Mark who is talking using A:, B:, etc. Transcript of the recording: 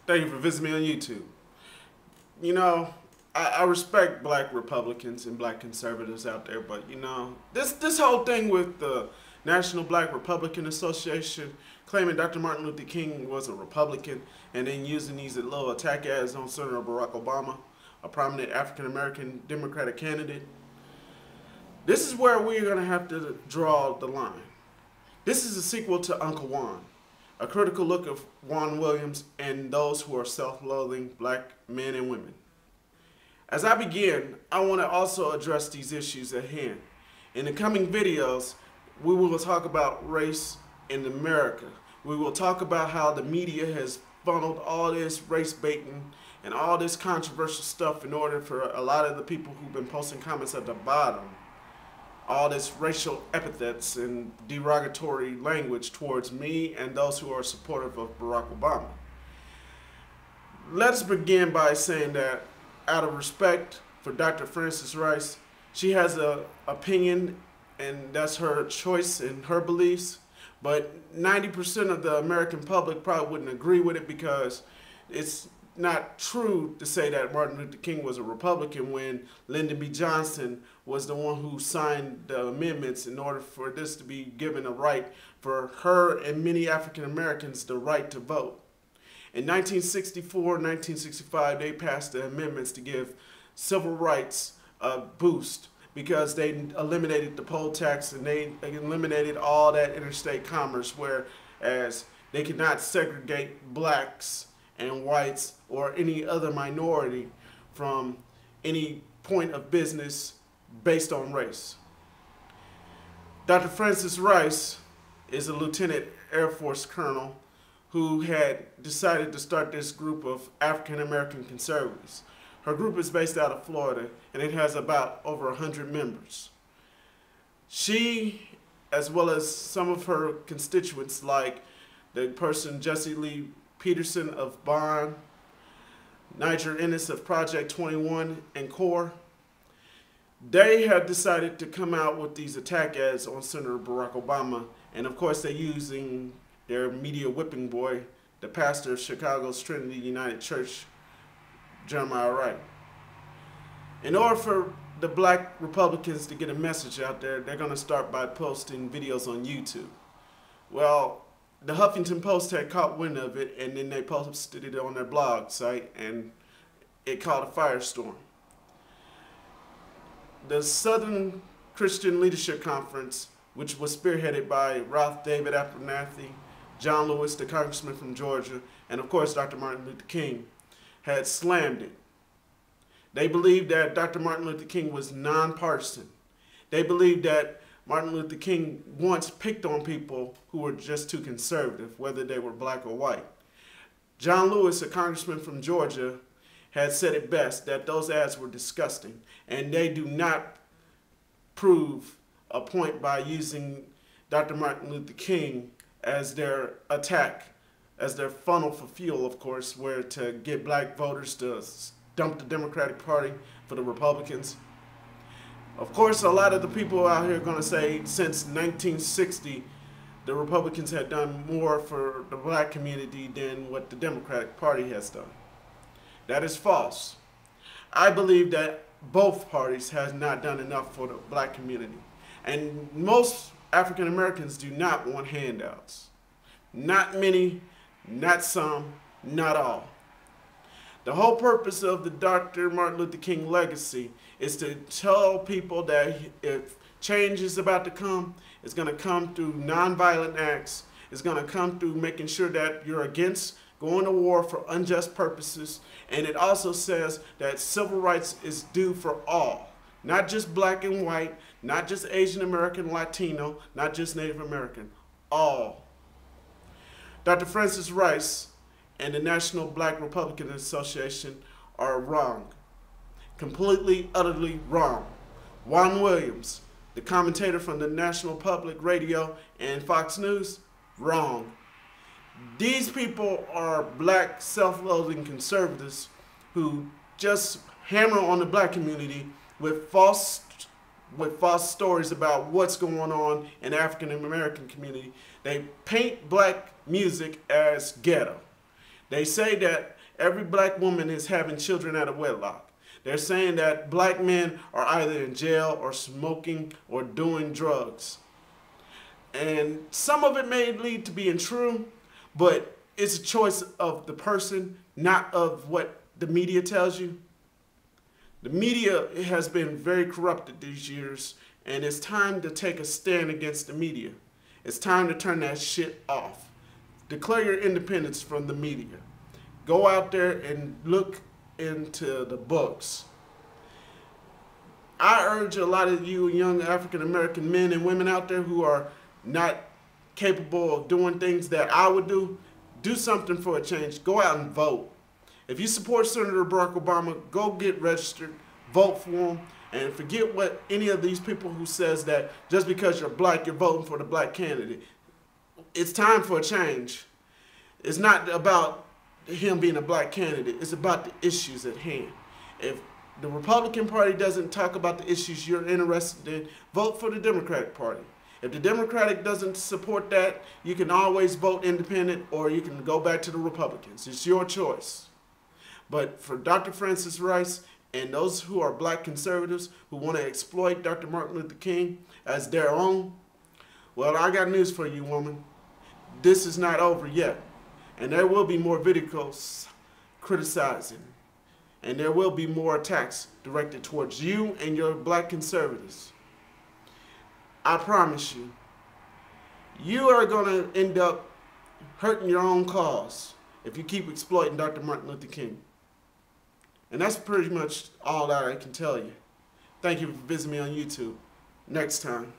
A: Thank you for visiting me on YouTube. You know, I respect black Republicans and black conservatives out there, but you know, this whole thing with the National Black Republican Association claiming Dr. Martin Luther King was a Republican and then using these little attack ads on Senator Barack Obama, a prominent African-American Democratic candidate. This is where we're going to have to draw the line. This is a sequel to Uncle Juan, a critical look of Juan Williams and those who are self-loathing black men and women. As I begin, I want to also address these issues at hand. In the coming videos, we will talk about race in America. We will talk about how the media has funneled all this race baiting and all this controversial stuff in order for a lot of the people who've been posting comments at the bottom, all this racial epithets and derogatory language towards me and those who are supportive of Barack Obama. Let's begin by saying that out of respect for Dr. Frances Rice, she has an opinion and that's her choice and her beliefs, but 90% of the American public probably wouldn't agree with it because it's not true to say that Martin Luther King was a Republican when Lyndon B. Johnson was the one who signed the amendments in order for this to be given a right for her and many African Americans the right to vote. In 1964, 1965, they passed the amendments to give civil rights a boost because they eliminated the poll tax and they eliminated all that interstate commerce, whereas they could not segregate blacks and whites or any other minority from any point of business based on race. Dr. Frances Rice is a Lieutenant Air Force Colonel who had decided to start this group of African American conservatives. Her group is based out of Florida and it has about over 100 members. She, as well as some of her constituents like the person Jesse Lee Peterson of Bond, Niger Ennis of Project 21 and CORE, they have decided to come out with these attack ads on Senator Barack Obama, and of course they're using their media whipping boy, the pastor of Chicago's Trinity United Church, Jeremiah Wright. In order for the black Republicans to get a message out there, they're going to start by posting videos on YouTube. Well, the Huffington Post had caught wind of it, and then they posted it on their blog site, and it caught a firestorm. The Southern Christian Leadership Conference, which was spearheaded by Ralph David Abernathy, John Lewis, the congressman from Georgia, and of course Dr. Martin Luther King, had slammed it. They believed that Dr. Martin Luther King was nonpartisan. They believed that Martin Luther King once picked on people who were just too conservative, whether they were black or white. John Lewis, a congressman from Georgia, had said it best that those ads were disgusting, and they do not prove a point by using Dr. Martin Luther King as their attack, as their funnel for fuel, of course, where to get black voters to dump the Democratic Party for the Republicans. Of course, a lot of the people out here are going to say since 1960, the Republicans had done more for the black community than what the Democratic Party has done. That is false. I believe that both parties have not done enough for the black community. And most African Americans do not want handouts. Not many, not some, not all. The whole purpose of the Dr. Martin Luther King legacy is to tell people that if change is about to come, it's going to come through nonviolent acts. It's going to come through making sure that you're against going to war for unjust purposes. And it also says that civil rights is due for all, not just black and white, not just Asian American, Latino, not just Native American, all. Dr. Frances Rice and the National Black Republican Association are wrong. Completely, utterly wrong. Juan Williams, the commentator from the National Public Radio and Fox News, wrong. These people are black self-loathing conservatives who just hammer on the black community with false stories about what's going on in the African American community. They paint black music as ghetto. They say that every black woman is having children out of wedlock. They're saying that black men are either in jail or smoking or doing drugs. And some of it may lead to being true, but it's a choice of the person, not of what the media tells you. The media has been very corrupted these years, and it's time to take a stand against the media. It's time to turn that shit off. Declare your independence from the media. Go out there and look into the books. I urge a lot of you young African American men and women out there who are not capable of doing things that I would do something for a change. Go out and vote. If you support Senator Barack Obama, go get registered, vote for him, and forget what any of these people who says that just because you're black, you're voting for the black candidate. It's time for a change. It's not about him being a black candidate. It's about the issues at hand. If the Republican Party doesn't talk about the issues you're interested in, vote for the Democratic Party. If the Democratic doesn't support that, you can always vote independent or you can go back to the Republicans. It's your choice. But for Dr. Francis Rice and those who are black conservatives who want to exploit Dr. Martin Luther King as their own, well, I got news for you, woman. This is not over yet. And there will be more videos criticizing. And there will be more attacks directed towards you and your black conservatives. I promise you, you are going to end up hurting your own cause if you keep exploiting Dr. Martin Luther King. And that's pretty much all that I can tell you. Thank you for visiting me on YouTube. Next time.